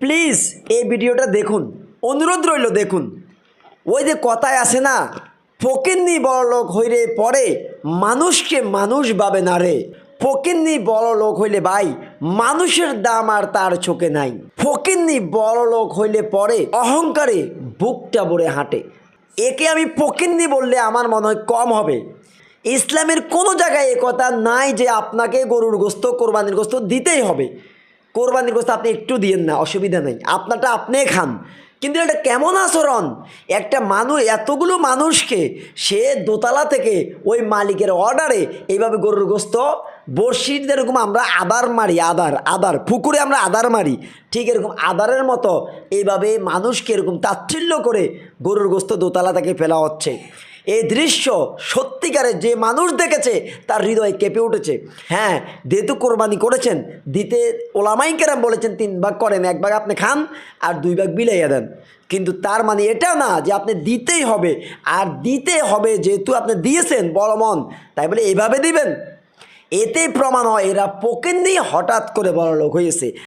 Please এই ভিডিওটা দেখুন, অনুরোধ রইল দেখুন। ওই যে কথায় আসে না, ফকিন্নি বড়লোক হইলে পরে মানুষকে মানুষ ভাবে না রে। ফকিন্নি বড়লোক হইলে ভাই মানুষের দাম আর তার চোখে নাই। ফকিন্নি বড়লোক হইলে পরে অহংকারে বুকটা ভরে হাঁটে। একে আমি ফকিন্নি বললে আমার মনে হয় কম হবে। ইসলামের কোনো জায়গায় এ কথা নাই যে আপনাকে গরুর গোস্ত, কোরবানির গোস্ত দিতেই হবে। কোরবানির গোস্ত আপনি একটু দিয়েন না, অসুবিধা নেই, আপনারটা আপনিই খান। কিন্তু এটা কেমন আচরণ? একটা মানুষ, এতগুলো মানুষকে সে দোতলা থেকে ওই মালিকের অর্ডারে এইভাবে গরুর গোস্ত, বড়শির যেরকম আমরা আদার মারি, আদার পুকুরে আমরা আদার মারি, ঠিক এরকম আদারের মতো এইভাবে মানুষকে এরকম তাচ্ছিল্য করে গরুর গোস্ত দোতলা থেকে ফেলা হচ্ছে। এই দৃশ্য সত্যিকারে যে মানুষ দেখেছে তার হৃদয় কেঁপে উঠেছে। হ্যাঁ, যেহেতু কোরবানি করেছেন, দিতে ওলামাই কেরাম বলেছেন 3 ভাগ করেন, 1 ভাগ আপনি খান আর 2 ভাগ বিলাইয়া দেন। কিন্তু তার মানে এটা না যে আপনি দিতেই হবে, আর দিতে হবে যেহেতু আপনি দিয়েছেন বড় মন, তাই বলে এভাবে দিবেন। এতে প্রমাণ হয় এরা পকেন্নি হঠাৎ করে বড় লোক হয়েছে।